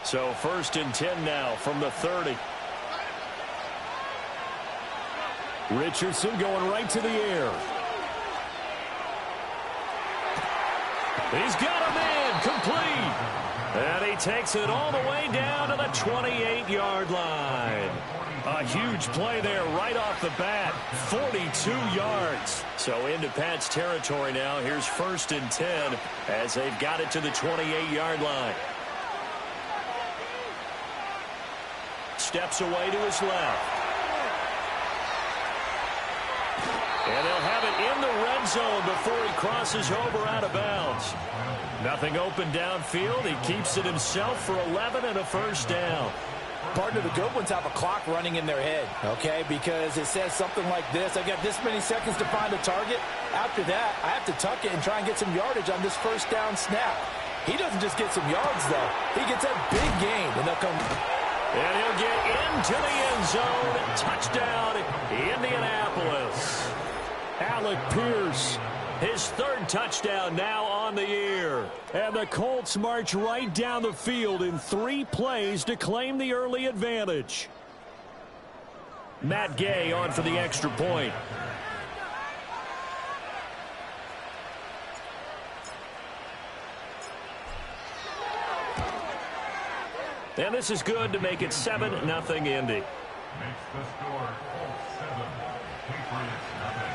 So 1st and 10 now from the 30. Richardson going right to the air. He's got a man complete. And he takes it all the way down to the 28-yard line. A huge play there right off the bat. 42 yards. So into Pat's territory now. Here's 1st and 10 as they've got it to the 28-yard line. Steps away to his left. And they'll have it in the red zone before he crosses over out of bounds. Nothing open downfield. He keeps it himself for 11 and a 1st down. Partner, the good ones have a clock running in their head, okay? Because it says something like this. I got this many seconds to find a target. After that, I have to tuck it and try and get some yardage on this 1st down snap. He doesn't just get some yards, though. He gets a big gain, and they'll come... And he'll get into the end zone. Touchdown, Indianapolis. Alec Pierce, his 3rd touchdown now on the year. And the Colts march right down the field in 3 plays to claim the early advantage. Matt Gay on for the extra point. And this is good to make it 7-0 Indy. Makes the score Colts 7, Patriots nothing.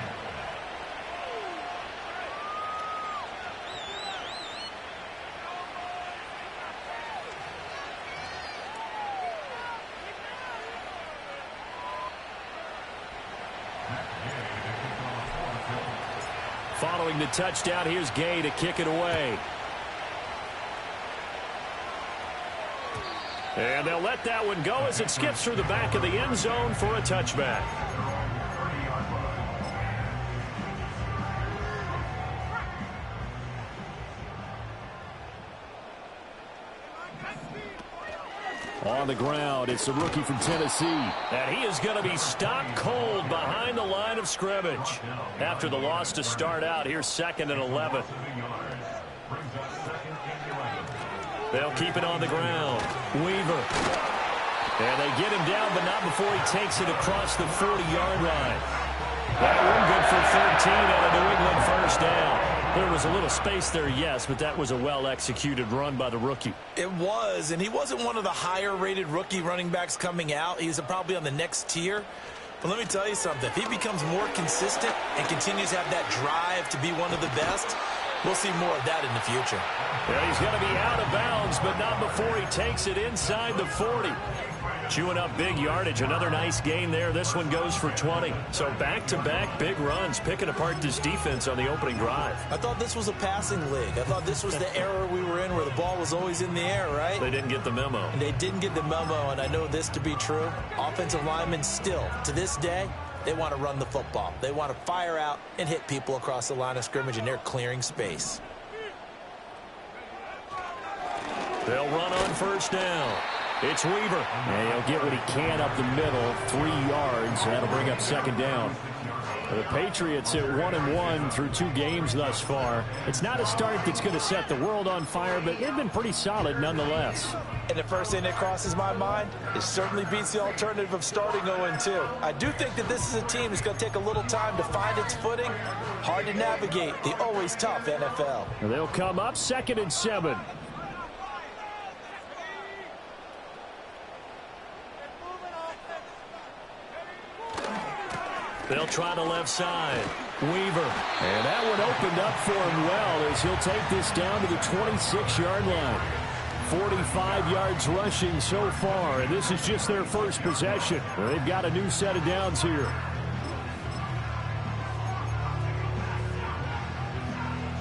Following the touchdown, here's Gay to kick it away. And they'll let that one go as it skips through the back of the end zone for a touchback. On the ground, it's the rookie from Tennessee. And he is going to be stopped cold behind the line of scrimmage. After the loss to start out, here's 2nd and 11. They'll keep it on the ground. Weaver. And they get him down, but not before he takes it across the 40-yard line. That one good for 13 on a New England 1st down. There was a little space there, yes, but that was a well-executed run by the rookie. It was, and he wasn't one of the higher-rated rookie running backs coming out. He's probably on the next tier. But let me tell you something. If he becomes more consistent and continues to have that drive to be one of the best, we'll see more of that in the future. Yeah, he's going to be out of bounds, but not before he takes it inside the 40. Chewing up big yardage. Another nice gain there. This one goes for 20. So back-to-back big runs, picking apart this defense on the opening drive. I thought this was a passing league. I thought this was the era we were in where the ball was always in the air, right? They didn't get the memo. And they didn't get the memo, and I know this to be true. Offensive linemen still, to this day, they want to run the football. They want to fire out and hit people across the line of scrimmage, and they're clearing space. They'll run on 1st down. It's Weaver. And he'll get what he can up the middle, 3 yards. That'll bring up 2nd down. The Patriots at 1-1 through 2 games thus far. It's not a start that's going to set the world on fire, but they've been pretty solid nonetheless. And the first thing that crosses my mind, it certainly beats the alternative of starting 0-2. I do think that this is a team that's going to take a little time to find its footing. Hard to navigate the always tough NFL. They'll come up 2nd and 7. They'll try the left side. Weaver. And that one opened up for him well as he'll take this down to the 26-yard line. 45 yards rushing so far, and this is just their first possession. They've got a new set of downs here.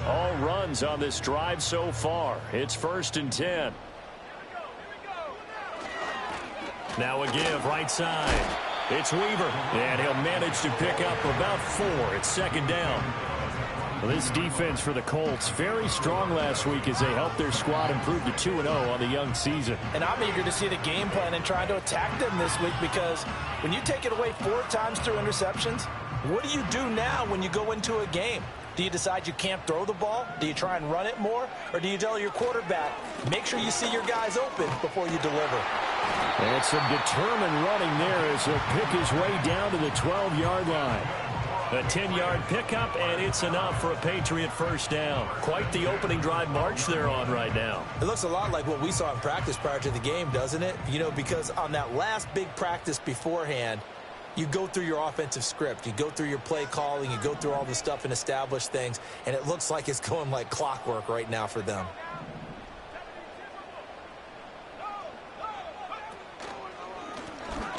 All runs on this drive so far. It's 1st and 10. Now a give right side. It's Weaver, and he'll manage to pick up about 4. It's 2nd down. Well, this defense for the Colts, very strong last week as they helped their squad improve to 2-0 on the young season. And I'm eager to see the game plan and trying to attack them this week, because when you take it away 4 times through interceptions, what do you do now when you go into a game? Do you decide you can't throw the ball? Do you try and run it more? Or do you tell your quarterback, make sure you see your guys open before you deliver? And some determined running there as he'll pick his way down to the 12-yard line. A 10-yard pickup, and it's enough for a Patriot first down. Quite the opening drive march they're on right now. It looks a lot like what we saw in practice prior to the game, doesn't it? You know, because on that last big practice beforehand, you go through your offensive script. You go through your play calling. You go through all the stuff and establish things, and it looks like it's going like clockwork right now for them.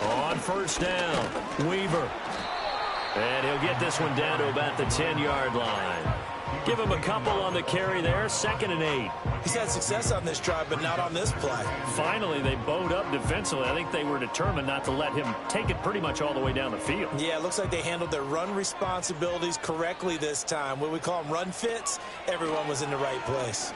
On first down, Weaver. And he'll get this one down to about the 10-yard line. Give him a couple on the carry there, 2nd and 8. He's had success on this drive, but not on this play. Finally, they bowed up defensively. I think they were determined not to let him take it pretty much all the way down the field. Yeah, it looks like they handled their run responsibilities correctly this time. What we call them run fits, everyone was in the right place.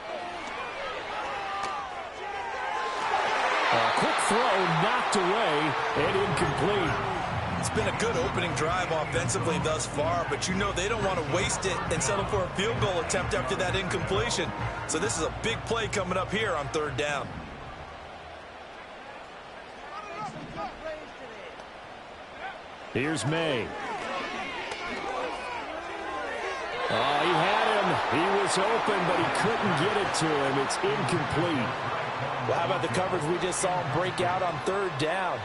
A quick throw knocked away and incomplete. It's been a good opening drive offensively thus far, but you know they don't want to waste it and settle for a field goal attempt after that incompletion. So this is a big play coming up here on 3rd down. Here's May. Oh, he had him. He was open, but he couldn't get it to him. It's incomplete. Well, how about the coverage we just saw him break out on 3rd down?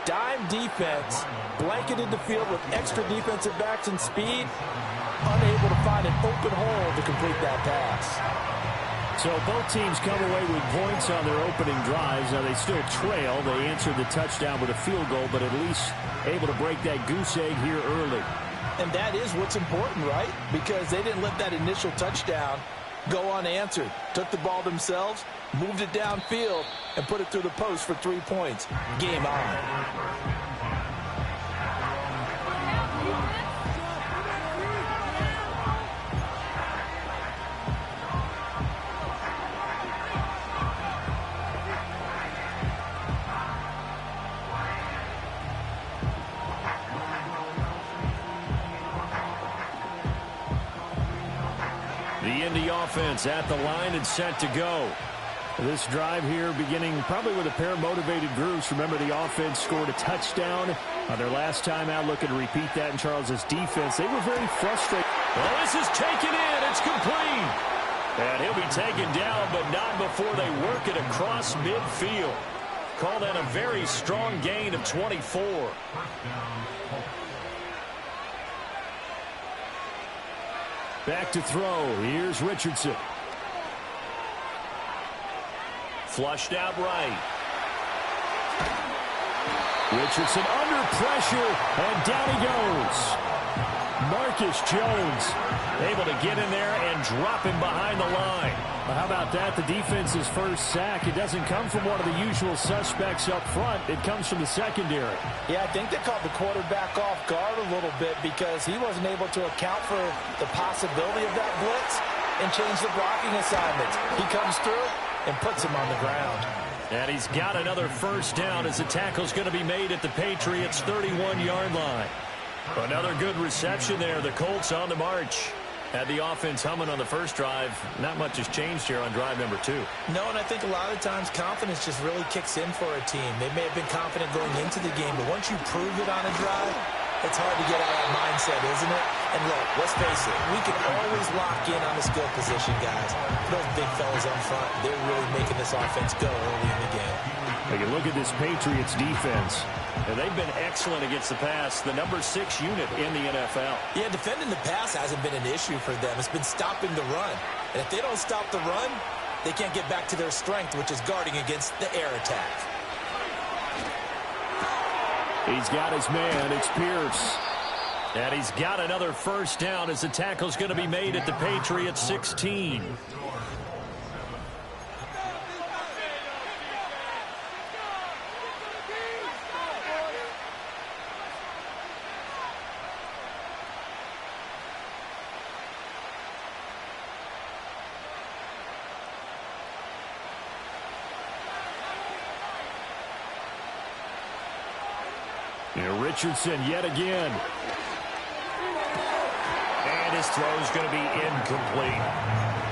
Dime defense, blanketed the field with extra defensive backs and speed, unable to find an open hole to complete that pass. So both teams come away with points on their opening drives. Now they still trail. They answered the touchdown with a field goal, but at least able to break that goose egg here early. And that is what's important, right? Because they didn't let that initial touchdown go unanswered. Took the ball themselves, moved it downfield, and put it through the post for 3 points. Game on. The Indy offense at the line and set to go. This drive here beginning probably with a pair of motivated groups. Remember, the offense scored a touchdown on their last time out. Looking to repeat that in Charles's defense. They were very frustrated. Well, this is taken in. It's complete. And he'll be taken down, but not before they work it across midfield. Call that a very strong gain of 24. Back to throw. Here's Richardson. Flushed out right. Richardson under pressure, and down he goes. Marcus Jones able to get in there and drop him behind the line. Well, how about that? The defense's first sack. It doesn't come from one of the usual suspects up front. It comes from the secondary. Yeah, I think they caught the quarterback off guard a little bit because he wasn't able to account for the possibility of that blitz and change the blocking assignments. He comes through and puts him on the ground. And he's got another first down as the tackle's going to be made at the Patriots' 31-yard line. Another good reception there. The Colts on the march. Had the offense humming on the first drive. Not much has changed here on drive number 2. No, and I think a lot of times confidence just really kicks in for a team. They may have been confident going into the game, but once you prove it on a drive, it's hard to get out of that mindset, isn't it? And look, let's face it, we can always lock in on the skill position, guys. Those big fellas up front, they're really making this offense go early in the game. Now you look at this Patriots defense, and they've been excellent against the pass, the number 6 unit in the NFL. Yeah, defending the pass hasn't been an issue for them. It's been stopping the run. And if they don't stop the run, they can't get back to their strength, which is guarding against the air attack. He's got his man. It's Pierce. And he's got another first down as the tackle's going to be made at the Patriots' 16. Richardson yet again. And his throw is going to be incomplete.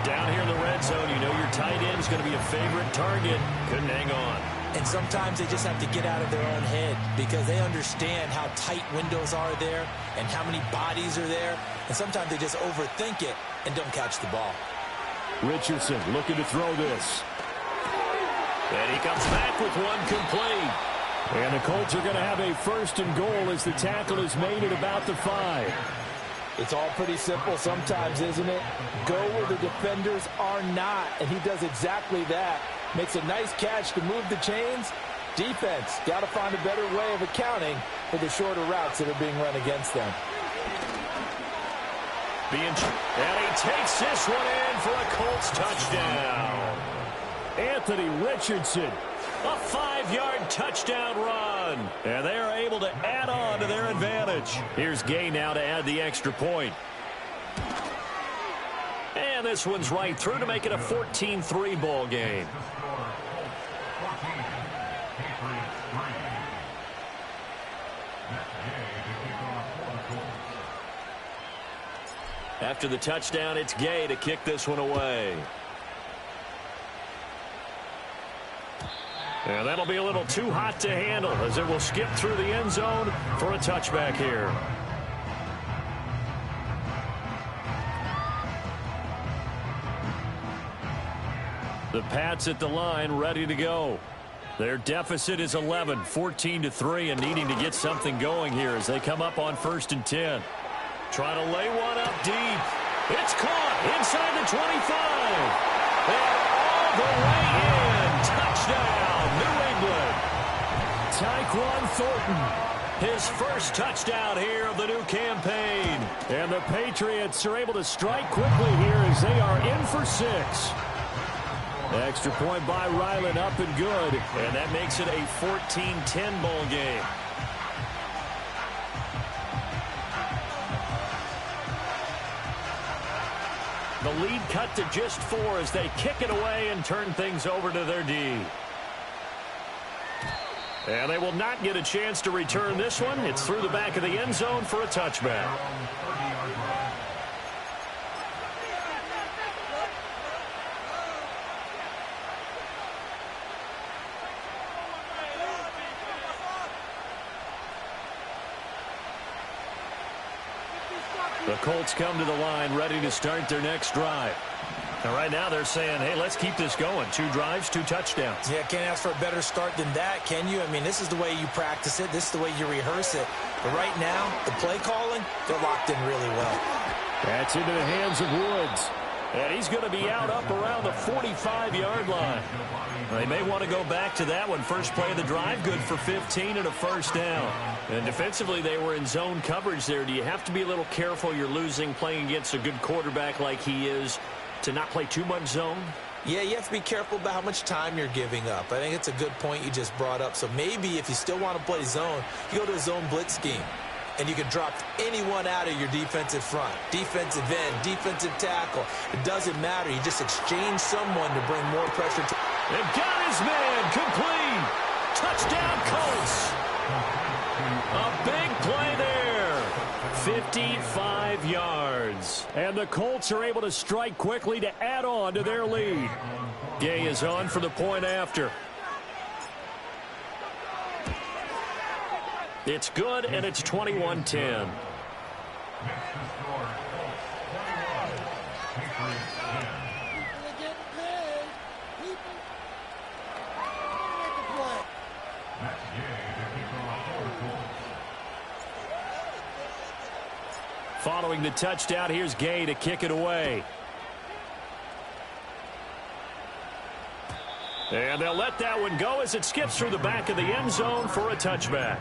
Down here in the red zone, you know your tight end is going to be a favorite target. Couldn't hang on. And sometimes they just have to get out of their own head because they understand how tight windows are there and how many bodies are there. And sometimes they just overthink it and don't catch the ball. Richardson looking to throw this. And he comes back with one complete. And the Colts are going to have a first and goal as the tackle is made at about the 5. It's all pretty simple sometimes, isn't it? Go where the defenders are not, and he does exactly that. Makes a nice catch to move the chains. Defense, got to find a better way of accounting for the shorter routes that are being run against them. And he takes this one in for a Colts touchdown. Anthony Richardson, a 5-yard touchdown run. And they are able to add on to their advantage. Here's Gay now to add the extra point. And this one's right through to make it a 14-3 ball game. After the touchdown, it's Gay to kick this one away. And that'll be a little too hot to handle as it will skip through the end zone for a touchback here. The Pats at the line ready to go. Their deficit is 11, 14-3, and needing to get something going here as they come up on 1st and 10. Trying to lay one up deep. It's caught inside the 25. And all the way in. Touchdown, New England. Tyquan Thornton, his first touchdown here of the new campaign. And the Patriots are able to strike quickly here as they are in for 6. Extra point by Ryland, up and good. And that makes it a 14-10 ball game. The lead cut to just 4 as they kick it away and turn things over to their D. And they will not get a chance to return this one. It's through the back of the end zone for a touchback. The Colts come to the line ready to start their next drive. And right now they're saying, hey, let's keep this going. 2 drives, 2 touchdowns. Yeah, can't ask for a better start than that, can you? I mean, this is the way you practice it. This is the way you rehearse it. But right now, the play calling, they're locked in really well. That's into the hands of Woods. And he's going to be out up around the 45-yard line. They may want to go back to that one. First play of the drive, good for 15 and a first down. And defensively, they were in zone coverage there. Do you have to be a little careful? You're losing playing against a good quarterback like he is to not play too much zone? Yeah, you have to be careful about how much time you're giving up. I think it's a good point you just brought up. So maybe if you still want to play zone, you go to a zone blitz scheme. And you can drop anyone out of your defensive front. Defensive end, defensive tackle. It doesn't matter. You just exchange someone to bring more pressure to. And got his man complete. Touchdown Colts. A big play there. 55 yards. And the Colts are able to strike quickly to add on to their lead. Gay is on for the point after. It's good, and it's 21-10. Following the touchdown, here's Gay to kick it away. And they'll let that one go as it skips through the back of the end zone for a touchback.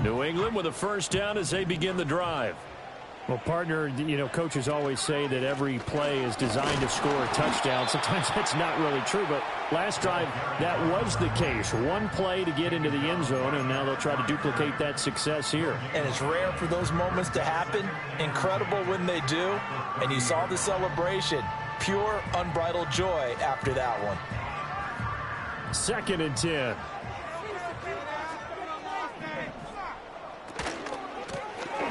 New England with a first down as they begin the drive. Well, partner, you know, coaches always say that every play is designed to score a touchdown. Sometimes that's not really true, but last drive, that was the case. One play to get into the end zone, and now they'll try to duplicate that success here. And it's rare for those moments to happen. Incredible when they do. And you saw the celebration. pure, unbridled joy after that one. 2nd and 10.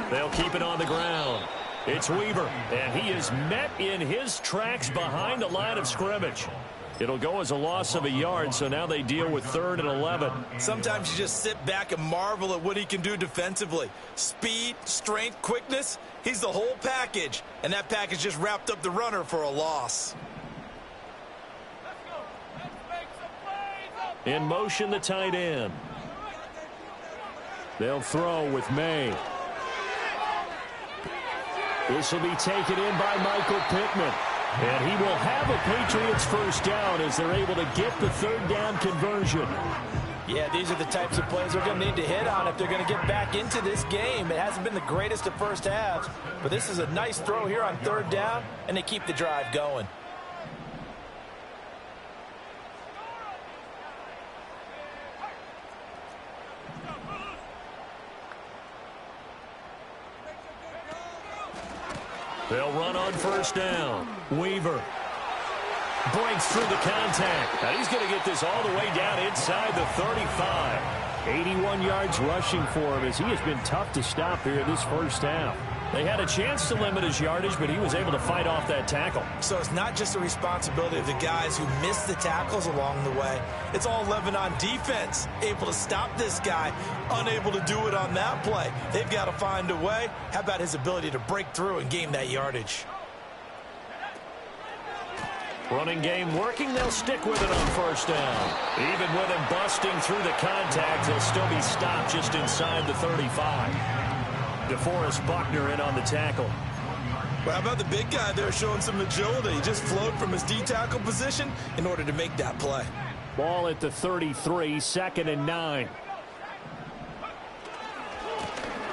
They'll keep it on the ground. It's Weaver, and he is met in his tracks behind the line of scrimmage. It'll go as a loss of a yard, so now they deal with 3rd and 11. Sometimes you just sit back and marvel at what he can do defensively. Speed, strength, quickness, he's the whole package. And that package just wrapped up the runner for a loss. In motion, the tight end. They'll throw with May. This will be taken in by Michael Pittman. And he will have a Patriots first down as they're able to get the 3rd down conversion. Yeah, these are the types of plays they're going to need to hit on if they're going to get back into this game. It hasn't been the greatest of first halves, but this is a nice throw here on 3rd down, and they keep the drive going. They'll run on first down. Weaver breaks through the contact. Now he's going to get this all the way down inside the 35. 81 yards rushing for him as he has been tough to stop here this first half. They had a chance to limit his yardage, but he was able to fight off that tackle. So it's not just the responsibility of the guys who missed the tackles along the way. It's all Lebanon defense, able to stop this guy, unable to do it on that play. They've got to find a way. How about his ability to break through and gain that yardage? Running game working, they'll stick with it on first down. Even with him busting through the contact, he'll still be stopped just inside the 35. DeForest Buckner in on the tackle. Well, how about the big guy there showing some agility? He just flowed from his D-tackle position in order to make that play. Ball at the 33, 2nd and 9.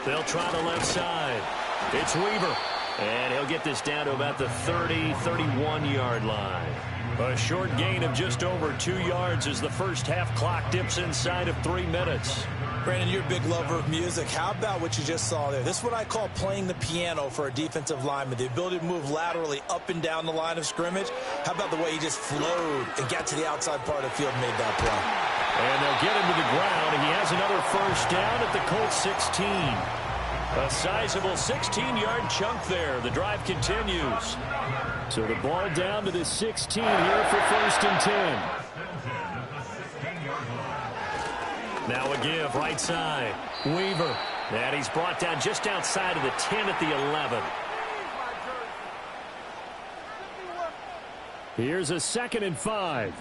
They'll try the left side. It's Weaver. And he'll get this down to about the 30, 31-yard line. A short gain of just over 2 yards as the first half clock dips inside of 3 minutes. Brandon, you're a big lover of music. How about what you just saw there? This is what I call playing the piano for a defensive lineman. The ability to move laterally up and down the line of scrimmage. How about the way he just flowed and got to the outside part of the field and made that play? And they'll get him to the ground, and he has another first down at the Colts 16. A sizable 16-yard chunk there. The drive continues. So the ball down to the 16 here for 1st and 10. Now a give, right side. Weaver. And he's brought down just outside of the 10 at the 11. Here's a 2nd and 5.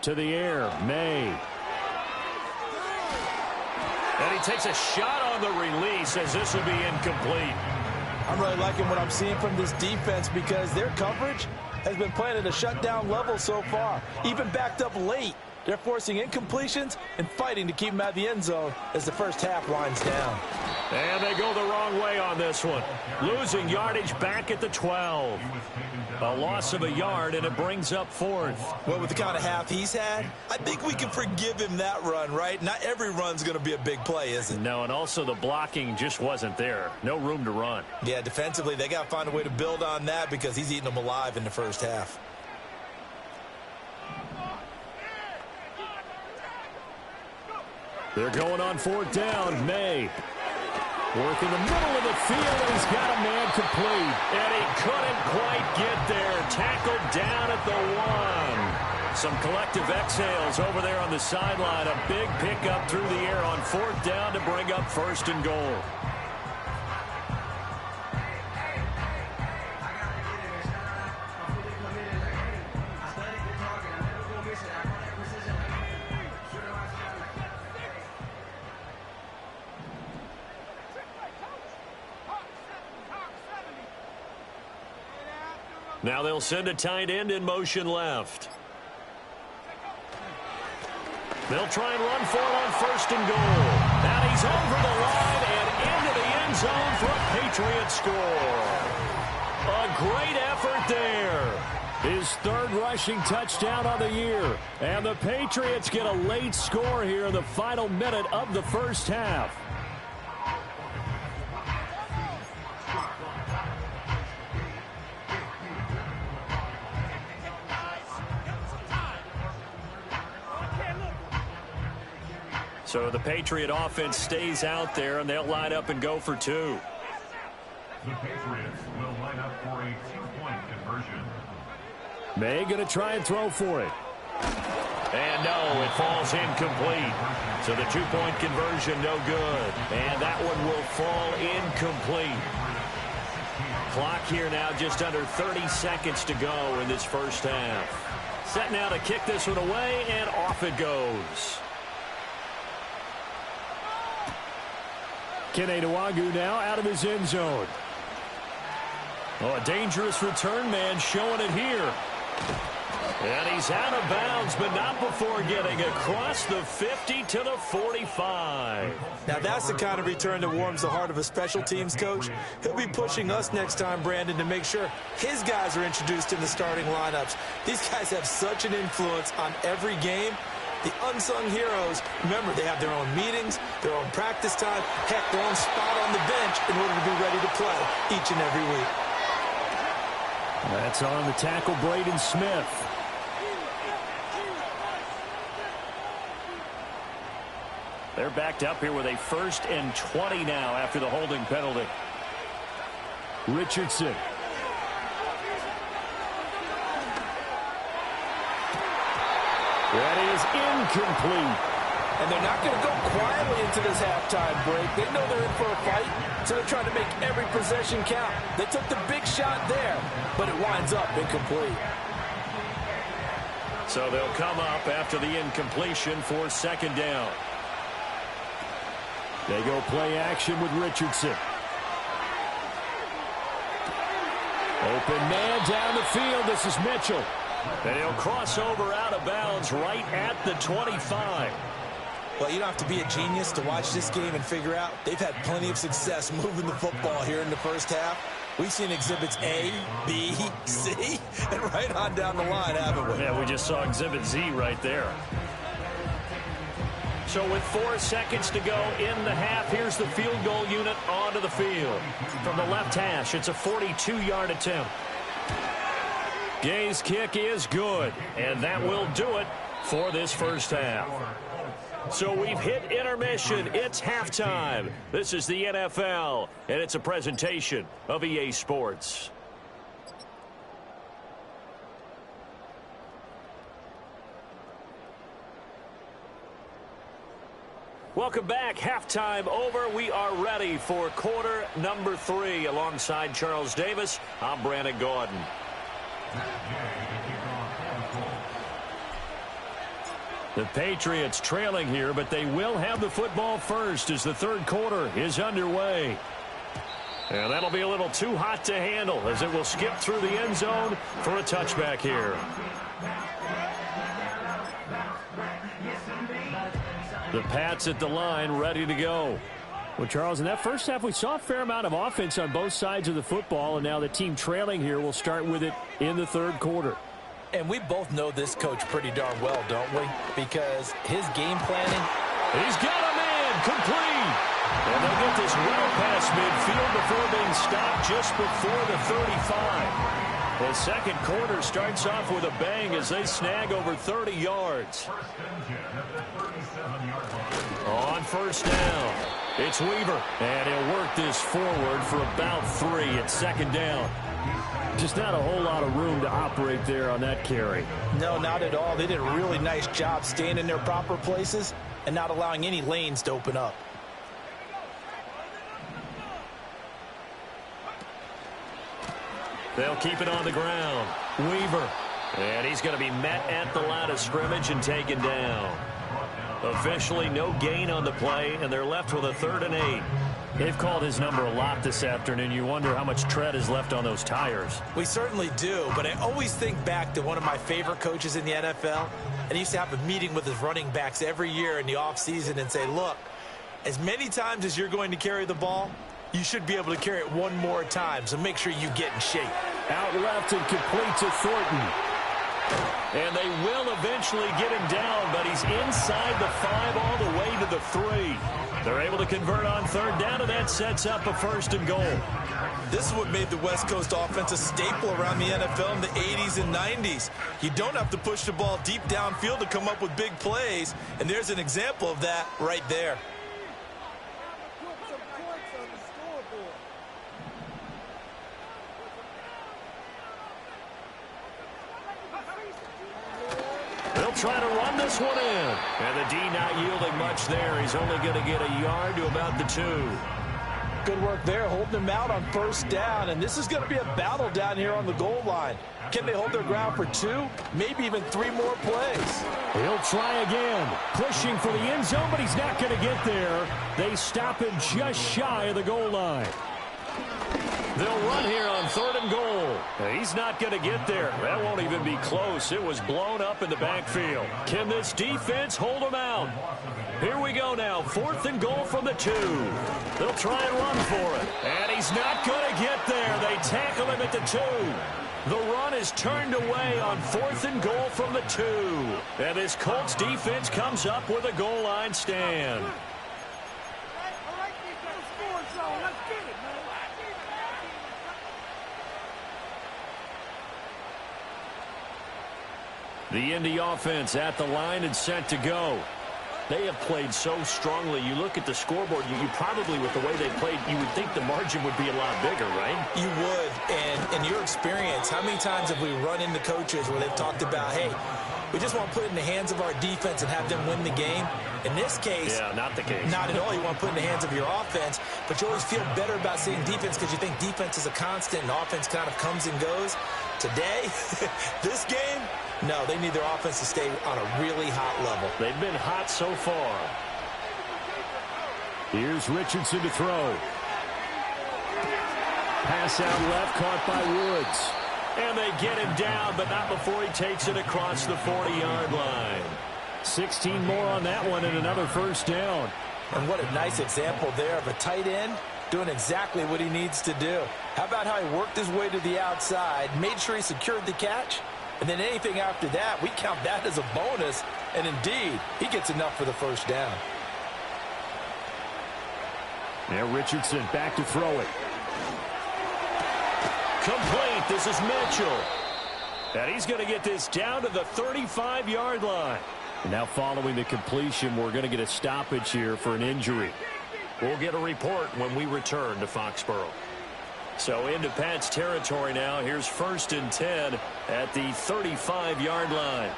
To the air, May. And he takes a shot on the release as this will be incomplete. I'm really liking what I'm seeing from this defense because their coverage has been playing at a shutdown level so far. Even backed up late, they're forcing incompletions and fighting to keep them out of the end zone as the first half winds down. And they go the wrong way on this one. Losing yardage back at the 12. A loss of a yard, and it brings up 4th. Well, with the kind of half he's had, I think we can forgive him that run, right? Not every run's going to be a big play, is it? No, and also the blocking just wasn't there. No room to run. Yeah, defensively, they got to find a way to build on that because he's eating them alive in the first half. They're going on 4th down. May. Work in the middle of the field, and he's got a man complete. And he couldn't quite get there. Tackled down at the 1. Some collective exhales over there on the sideline. A big pickup through the air on 4th down to bring up 1st and goal. Now they'll send a tight end in motion left. They'll try and run for it on 1st and goal. Now he's over the line and into the end end zone for a Patriots score. A great effort there. His third rushing touchdown on the year. And the Patriots get a late score here in the final minute of the first half. So the Patriot offense stays out there, and they'll line up and go for two. The Patriots will line up for a two-point conversion. May going to try and throw for it. And no, it falls incomplete. So the two-point conversion no good. And that one will fall incomplete. Clock here now just under 30 seconds to go in this first half. Set now to kick this one away, and off it goes. Kene Nwangwu now out of his end zone. Oh, a dangerous return man showing it here. And he's out of bounds, but not before getting across the 50 to the 45. Now, that's the kind of return that warms the heart of a special teams coach. He'll be pushing us next time, Brandon, to make sure his guys are introduced in the starting lineups. These guys have such an influence on every game. The unsung heroes, remember, they have their own meetings, their own practice time, heck, their own spot on the bench in order to be ready to play each and every week. That's on the tackle, Braden Smith. They're backed up here with a 1st and 20 now after the holding penalty. Richardson. That is incomplete. And they're not going to go quietly into this halftime break. They know they're in for a fight, so they're trying to make every possession count. They took the big shot there, but it winds up incomplete. So they'll come up after the incompletion for 2nd down. They go play action with Richardson. Open man down the field. This is Mitchell. And he'll cross over out of bounds right at the 25. Well, you don't have to be a genius to watch this game and figure out they've had plenty of success moving the football here in the first half. We've seen exhibits A, B, C, and right on down the line, haven't we? Yeah, we just saw exhibit Z right there. So with 4 seconds to go in the half, here's the field goal unit onto the field. From the left hash, it's a 42-yard attempt. Gay's kick is good, and that will do it for this first half. So we've hit intermission. It's halftime. This is the NFL, and it's a presentation of EA Sports. Welcome back. Halftime over. We are ready for quarter number 3. Alongside Charles Davis, I'm Brandon Gordon. The Patriots trailing here, but they will have the football first as the third quarter is underway. And that'll be a little too hot to handle as it will skip through the end zone for a touchback here. The Pats at the line, ready to go. Well, Charles, in that first half, we saw a fair amount of offense on both sides of the football, and now the team trailing here will start with it in the third quarter. And we both know this coach pretty darn well, don't we? Because his game planning. He's got a man complete. And they'll get this well past midfield before being stopped just before the 35. The second quarter starts off with a bang as they snag over 30 yards. On first down, it's Weaver. And he'll work this forward for about 3 at 2nd down. Just not a whole lot of room to operate there on that carry. No, not at all. They did a really nice job staying in their proper places and not allowing any lanes to open up. They'll keep it on the ground. Weaver. And he's going to be met at the line of scrimmage and taken down. Officially no gain on the play, and they're left with a 3rd and 8. They've called his number a lot this afternoon. You wonder how much tread is left on those tires. We certainly do, but I always think back to one of my favorite coaches in the NFL, and he used to have a meeting with his running backs every year in the offseason and say, look, as many times as you're going to carry the ball, you should be able to carry it one more time, so make sure you get in shape. Out left and complete to Thornton. And they will eventually get him down, but he's inside the 5 all the way to the 3. They're able to convert on third down, and that sets up a 1st and goal. This is what made the West Coast offense a staple around the NFL in the 80s and 90s. You don't have to push the ball deep downfield to come up with big plays, and there's an example of that right there. They'll try to run this one in. And the D not yielding much there. He's only going to get a yard to about the 2. Good work there, holding him out on 1st down. And this is going to be a battle down here on the goal line. Can they hold their ground for 2, maybe even 3 more plays? He'll try again. Pushing for the end zone, but he's not going to get there. They stop him just shy of the goal line. They'll run here on 3rd and goal. He's not going to get there. That won't even be close. It was blown up in the backfield. Can this defense hold him out? Here we go now. 4th and goal from the 2. They'll try and run for it. And he's not going to get there. They tackle him at the 2. The run is turned away on 4th and goal from the 2. And this Colts defense comes up with a goal line stand. The Indy offense at the line and set to go. They have played so strongly. You look at the scoreboard, you probably, with the way they played, you would think the margin would be a lot bigger, right? You would. And in your experience, how many times have we run into coaches where they've talked about, hey, we just want to put it in the hands of our defense and have them win the game? In this case, yeah, not the case. Not at all. You want to put it in the hands of your offense, but you always feel better about saying defense because you think defense is a constant and offense kind of comes and goes. Today, this game, no, they need their offense to stay on a really hot level. They've been hot so far. Here's Richardson to throw. Pass out left, caught by Woods. And they get him down, but not before he takes it across the 40-yard line. 16 more on that one and another 1st down. And what a nice example there of a tight end doing exactly what he needs to do. How about how he worked his way to the outside, made sure he secured the catch, and then anything after that, we count that as a bonus. And indeed, he gets enough for the 1st down. Now Richardson back to throw it. Complete. This is Mitchell. And he's going to get this down to the 35-yard line. And now following the completion, we're going to get a stoppage here for an injury. We'll get a report when we return to Foxborough. So into Pat's territory now. Here's 1st and 10 at the 35-yard line.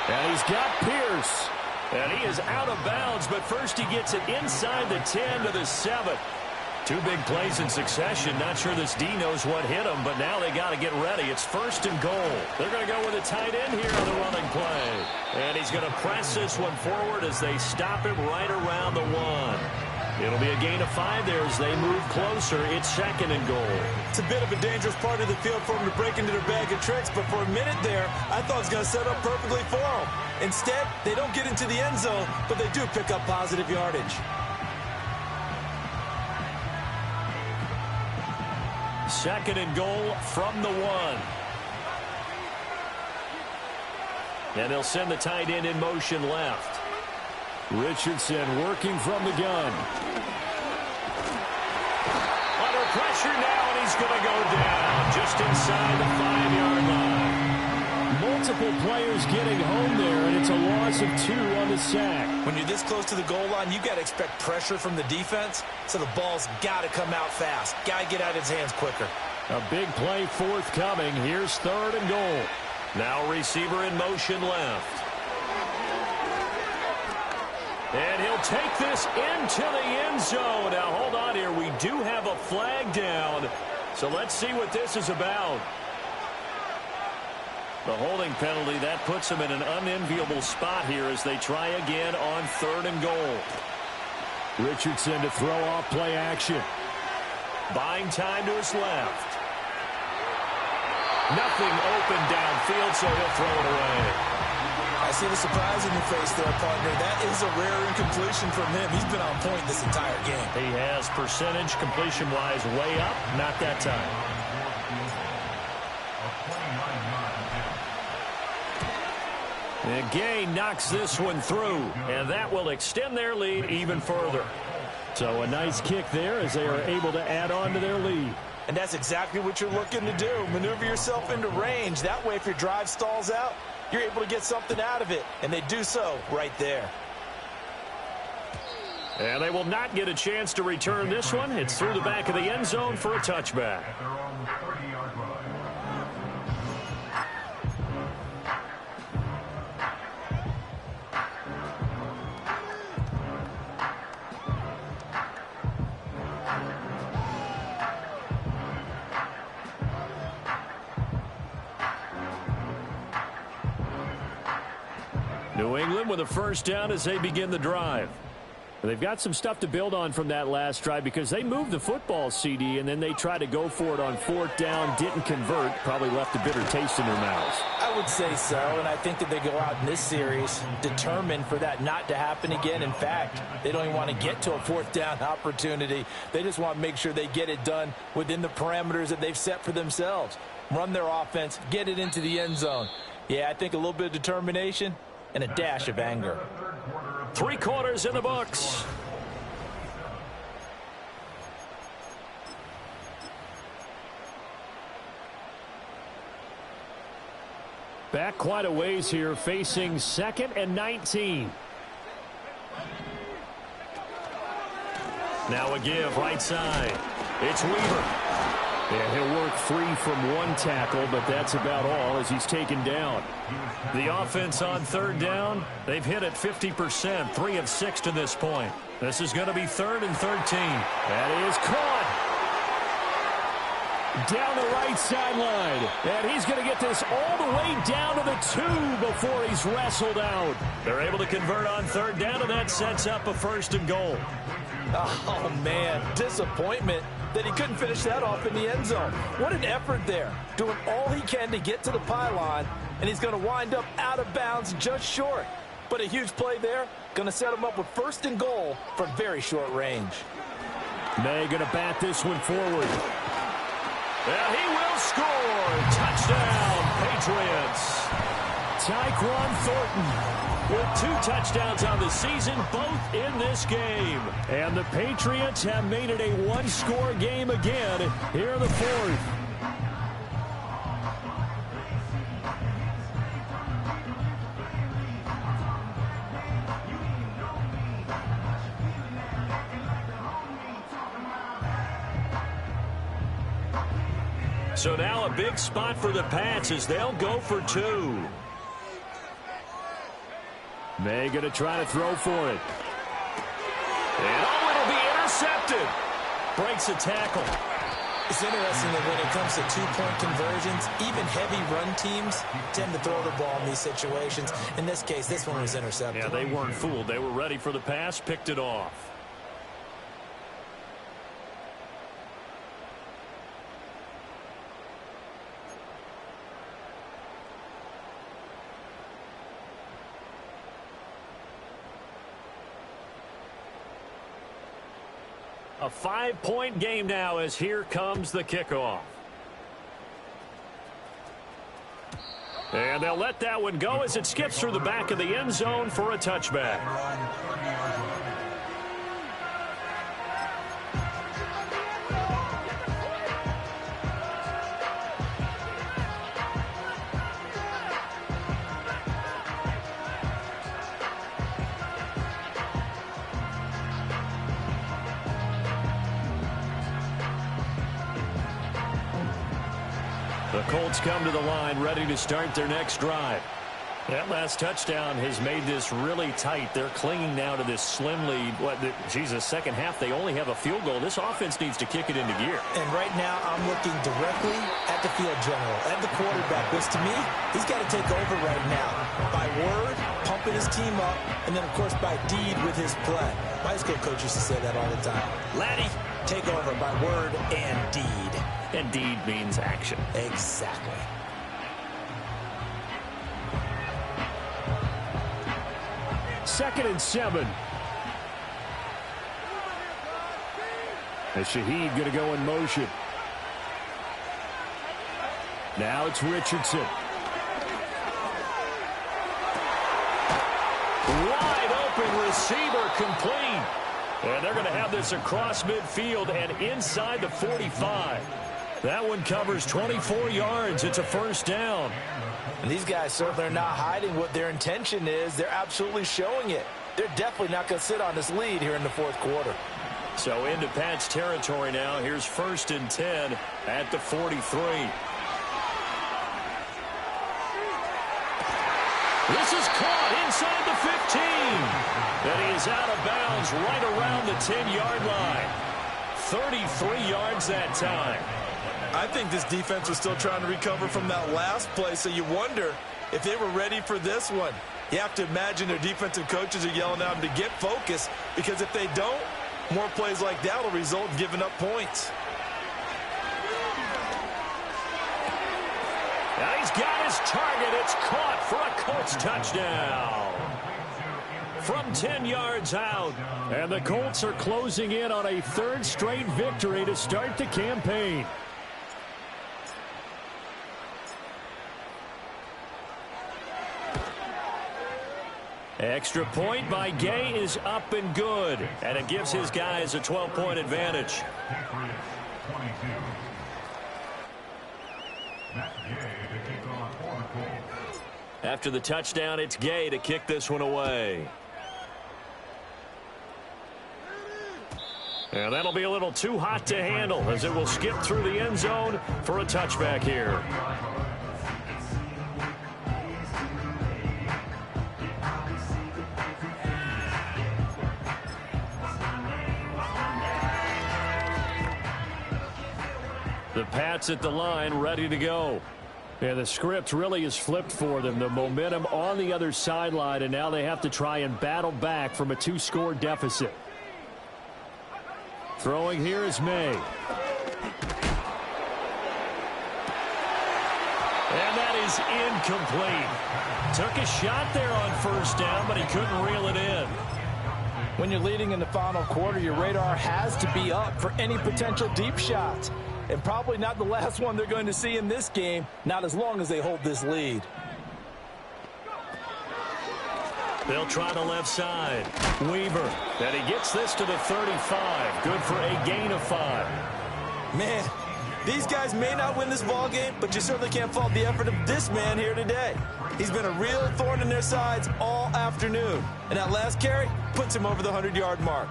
And he's got Pierce. And he is out of bounds, but first he gets it inside the 10 to the 7. 2 big plays in succession. Not sure this D knows what hit him, but now they got to get ready. It's 1st and goal. They're going to go with a tight end here on the running play. And he's going to press this one forward as they stop him right around the 1. It'll be a gain of 5 there as they move closer. It's 2nd and goal. It's a bit of a dangerous part of the field for him to break into their bag of tricks, but for a minute there, I thought it was going to set up perfectly for him. Instead, they don't get into the end zone, but they do pick up positive yardage. 2nd and goal from the 1. And they'll send the tight end in motion left. Richardson working from the gun. Under pressure now, and he's going to go down just inside the 5-yard line. Multiple players getting home there, and it's a loss of 2 on the sack. When you're this close to the goal line, you got to expect pressure from the defense, so the ball's got to come out fast. Got to get out of his hands quicker. A big play forthcoming. Here's 3rd and goal. Now receiver in motion left. And he'll take this into the end zone. Now, hold on here. We do have a flag down. So let's see what this is about. The holding penalty, that puts him in an unenviable spot here as they try again on 3rd and goal. Richardson to throw off play action. Buying time to his left. Nothing open downfield, so he'll throw it away. I I see the surprise in your face there, partner. That is a rare incompletion from him. He's been on point this entire game. He has percentage completion-wise way up. Not that time. And Gay knocks this one through, and that will extend their lead even further. So a nice kick there as they are able to add on to their lead. And that's exactly what you're looking to do. Maneuver yourself into range. That way, if your drive stalls out, you're able to get something out of it. And they do so right there. And they will not get a chance to return this one. It's through the back of the end zone for a touchback. At their own 30-yard line. New England with a first down as they begin the drive. They've got some stuff to build on from that last drive because they moved the football, CD, and then they tried to go for it on fourth down, didn't convert, probably left a bitter taste in their mouths. I would say so, and I think that they go out in this series determined for that not to happen again. In fact, they don't even want to get to a fourth down opportunity. They just want to make sure they get it done within the parameters that they've set for themselves. Run their offense, get it into the end zone. Yeah, I think a little bit of determination and a dash of anger. 3 quarters in the books. Back quite a ways here, facing 2nd and 19. Now a give right side. It's Weaver. And he'll work free from one tackle, but that's about all as he's taken down. The offense on third down, they've hit it 50%, 3 of 6 to this point. This is going to be 3rd and 13. That is caught. Down the right sideline. And he's going to get this all the way down to the 2 before he's wrestled out. They're able to convert on third down, and that sets up a 1st and goal. Oh, man, disappointment that he couldn't finish that off in the end zone. What an effort there, doing all he can to get to the pylon, and he's going to wind up out of bounds just short. But a huge play there, going to set him up with 1st and goal from very short range. May going to bat this one forward. And he will score. Touchdown, Patriots. Tyquan Thornton with 2 touchdowns on the season, both in this game. And the Patriots have made it a 1-score game again here in the 4th. So now a big spot for the Pats as they'll go for 2. May going to try to throw for it. And it'll be intercepted. Breaks a tackle. It's interesting that when it comes to 2-point conversions, even heavy run teams tend to throw the ball in these situations. In this case, this one was intercepted. Yeah, they weren't fooled. They were ready for the pass, picked it off. A 5-point game now as here comes the kickoff. And they'll let that one go as it skips through the back of the end zone for a touchback. The Colts come to the line ready to start their next drive. That last touchdown has made this really tight. They're clinging now to this slim lead. Second half, they only have a field goal. This offense needs to kick it into gear. And right now, I'm looking directly at the field general, at the quarterback, which to me, he's got to take over right now. By word, pumping his team up, and then, of course, by deed with his play. My high school coach used to say that all the time. Laddie, take over by word and deed. And deed means action. Exactly. 2nd and 7. And Shaheed going to go in motion. Now it's Richardson. Wide open receiver complete. And they're going to have this across midfield and inside the 45. That one covers 24 yards. It's a first down. And these guys certainly are not hiding what their intention is. They're absolutely showing it. They're definitely not going to sit on this lead here in the fourth quarter. So into Pat's territory now. Here's 1st and 10 at the 43. This is caught inside the 15. And he is out of bounds right around the 10-yard line. 33 yards that time. I think this defense was still trying to recover from that last play, so you wonder if they were ready for this one. You have to imagine their defensive coaches are yelling at them to get focused, because if they don't, more plays like that will result in giving up points. Now he's got his target. It's caught for a Colts touchdown. From 10 yards out. And the Colts are closing in on a 3rd straight victory to start the campaign. Extra point by Gay is up and good. And it gives his guys a 12-point advantage. Patriots 22. That's Gay to kick off for the Colts. After the touchdown, it's Gay to kick this one away. And that'll be a little too hot to handle as it will skip through the end zone for a touchback here. The Pats at the line, ready to go. Yeah, the script really is flipped for them. The momentum on the other sideline, and now they have to try and battle back from a 2-score deficit. Throwing here is May. And that is incomplete. Took a shot there on 1st down, but he couldn't reel it in. When you're leading in the final quarter, your radar has to be up for any potential deep shots. And probably not the last one they're going to see in this game, not as long as they hold this lead. They'll try the left side. Weaver. And he gets this to the 35. Good for a gain of 5. Man, these guys may not win this ball game, but you certainly can't fault the effort of this man here today. He's been a real thorn in their sides all afternoon. And that last carry puts him over the 100-yard mark.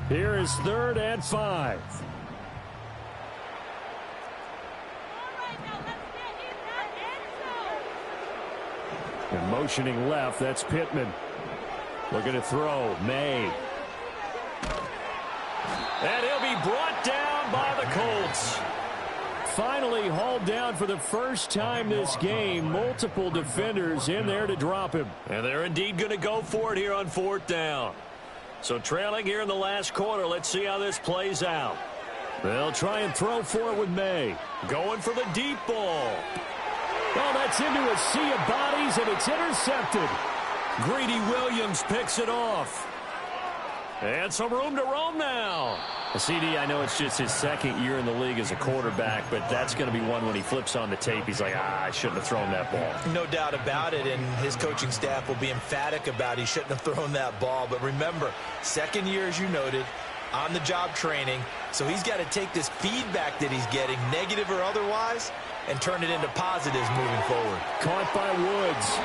Here is 3rd and 5. And motioning left, that's Pittman. Looking to throw, May. And he'll be brought down by the Colts. Finally hauled down for the first time this game. Multiple defenders in there to drop him. And they're indeed going to go for it here on 4th down. So trailing here in the last quarter. Let's see how this plays out. They'll try and throw for it with May. Going for the deep ball. Well, that's into a sea of bodies, and it's intercepted. Greedy Williams picks it off. And some room to roam now. CD, I know it's just his 2nd year in the league as a quarterback, but that's going to be one when he flips on the tape. He's like, I shouldn't have thrown that ball. No doubt about it, and his coaching staff will be emphatic about he shouldn't have thrown that ball. But remember, 2nd year, as you noted, on-the-job training. So he's got to take this feedback that he's getting, negative or otherwise, and turn it into positives moving forward. Caught by Woods.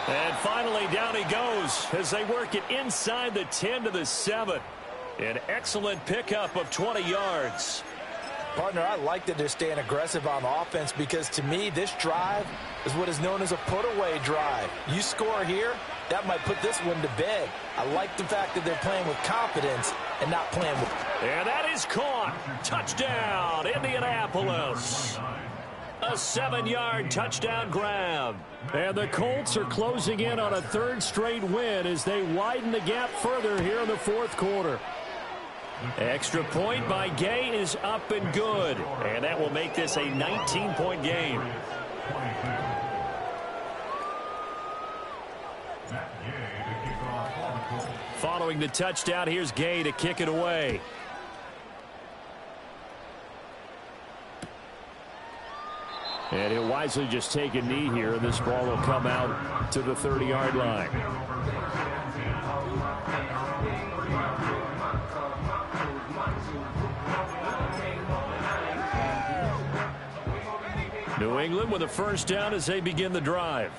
And finally, down he goes as they work it inside the 10 to the 7. An excellent pickup of 20 yards. Partner, I like that they're staying aggressive on offense because, to me, this drive is what is known as a put-away drive. You score here, that might put this one to bed. I like the fact that they're playing with confidence and not playing with... And that is caught. Touchdown, Indianapolis. A 7-yard touchdown grab. And the Colts are closing in on a 3rd straight win as they widen the gap further here in the 4th quarter. Extra point by Gay is up and good. And that will make this a 19-point game. Following the touchdown, here's Gay to kick it away. And he'll wisely just take a knee here. This ball will come out to the 30-yard line. New England with a first down as they begin the drive.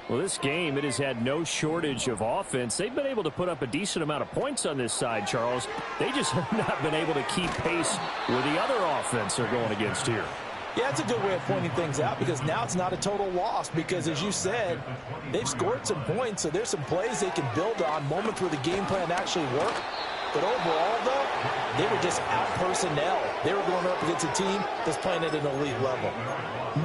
Well, this game, it has had no shortage of offense. They've been able to put up a decent amount of points on this side, Charles. They just have not been able to keep pace with the other offense they're going against here. Yeah, it's a good way of pointing things out because now it's not a total loss because, as you said, they've scored some points, so there's some plays they can build on, moments where the game plan actually worked. But overall, though, they were just out personnel. They were going up against a team that's playing at an elite level.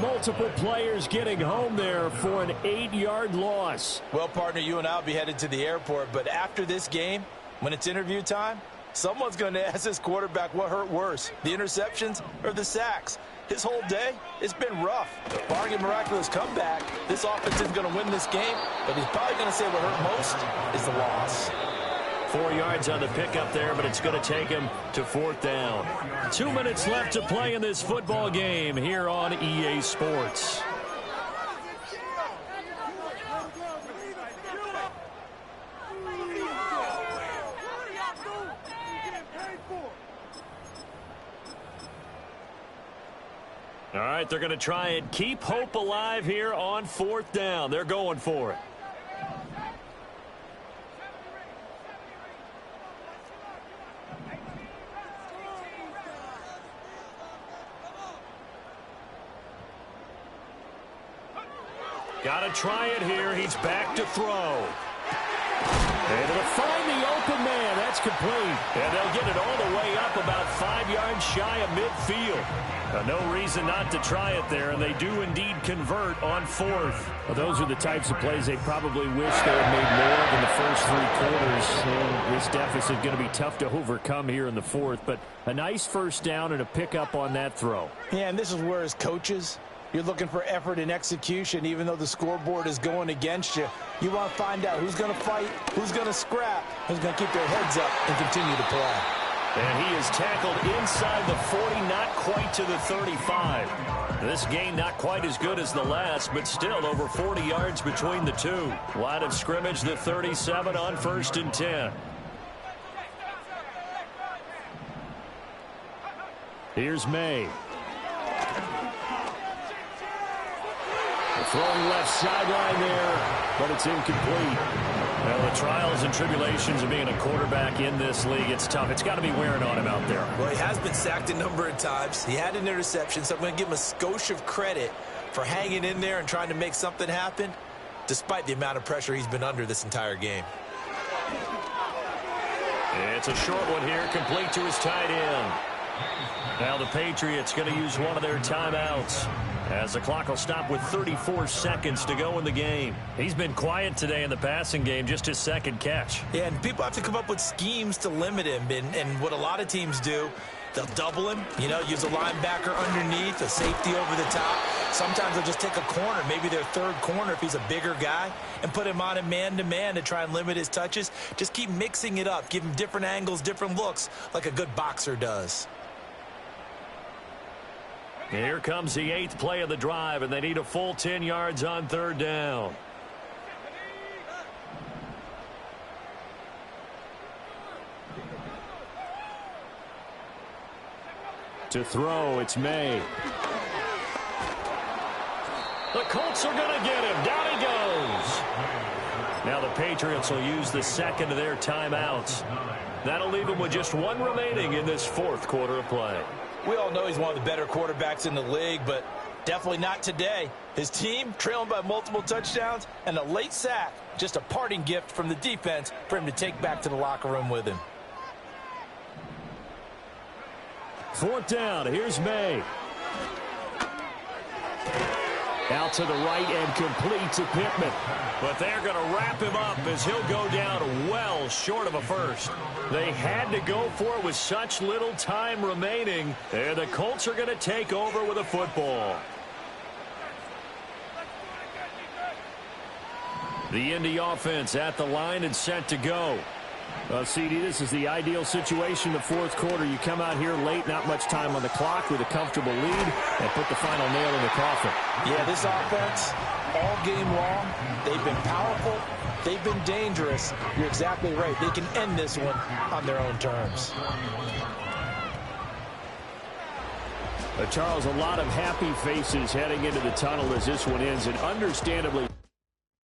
Multiple players getting home there for an 8-yard loss. Well, partner, you and I will be headed to the airport, but after this game, when it's interview time, someone's going to ask this quarterback what hurt worse, the interceptions or the sacks. His whole day, it's been rough. Barring a miraculous comeback, this offense isn't going to win this game, but he's probably going to say what hurt most is the loss. 4 yards on the pickup there, but it's going to take him to 4th down. 2 minutes left to play in this football game here on EA Sports. All right, they're going to try and keep hope alive here on 4th down. They're going for it. Got to try it here. He's back to throw. And it'll find the open man. That's complete. And they'll get it all the way up about 5 yards shy of midfield. No reason not to try it there, and they do indeed convert on 4th. Well, those are the types of plays they probably wish they had made more of in the first 3 quarters. And this deficit going to be tough to overcome here in the 4th. But a nice first down and a pickup on that throw. Yeah, and this is where, as coaches, you're looking for effort and execution, even though the scoreboard is going against you. You want to find out who's going to fight, who's going to scrap, who's going to keep their heads up and continue to play. And he is tackled inside the 40, not quite to the 35. This game not quite as good as the last, but still over 40 yards between the two. Line of scrimmage, the 37 on 1st and 10. Here's May. Throwing left sideline there, but it's incomplete. Well, the trials and tribulations of being a quarterback in this league, it's tough. It's got to be wearing on him out there. Well, he has been sacked a number of times. He had an interception, so I'm going to give him a skosh of credit for hanging in there and trying to make something happen, despite the amount of pressure he's been under this entire game. It's a short one here, complete to his tight end. Now the Patriots going to use one of their timeouts, as the clock will stop with 34 seconds to go in the game. He's been quiet today in the passing game, just his 2nd catch. Yeah, and people have to come up with schemes to limit him. And what a lot of teams do, they'll double him, use a linebacker underneath, a safety over the top. Sometimes they'll just take a corner, maybe their 3rd corner if he's a bigger guy, and put him on a man-to-man to try and limit his touches. Just keep mixing it up, give him different angles, different looks, like a good boxer does. Here comes the 8th play of the drive, and they need a full 10 yards on 3rd down. To throw, it's May. The Colts are going to get him. Down he goes. Now the Patriots will use the 2nd of their timeouts. That'll leave them with just 1 remaining in this 4th quarter of play. We all know he's one of the better quarterbacks in the league, but definitely not today. His team trailing by multiple touchdowns and a late sack. Just a parting gift from the defense for him to take back to the locker room with him. 4th down. Here's May. Out to the right and complete to Pittman. But they're going to wrap him up as he'll go down well short of a first. They had to go for it with such little time remaining. And the Colts are going to take over with a football. The Indy offense at the line and set to go. CD, this is the ideal situation in the fourth quarter. You come out here late, not much time on the clock with a comfortable lead, and put the final nail in the coffin. Yeah, this offense, all game long, they've been powerful, they've been dangerous. You're exactly right. They can end this one on their own terms. Charles, a lot of happy faces heading into the tunnel as this one ends, and understandably